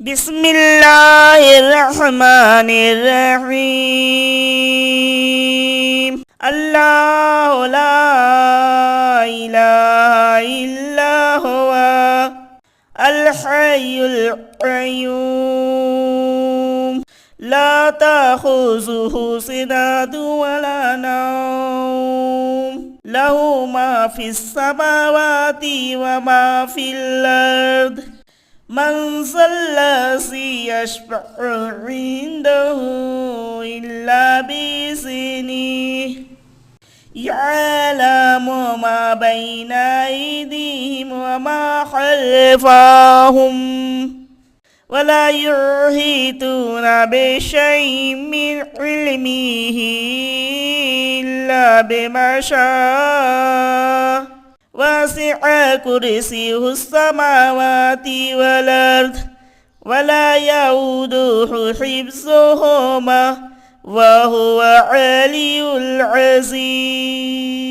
بسم الله الرحمن الرحيم الله لا إله إلا هو الحي القيوم لا تأخذه سنة ولا نوم له ما في السماوات وما في الأرض من ذا الذي يشفع عنده إلا بإذنه يعلم ما بين أيديهم وما خلفهم ولا يحيطون بشيء من علمه إلا بما شاء وسع كرسيه السماوات والأرض ولا يؤوده حفظهما وهو العلي العظيم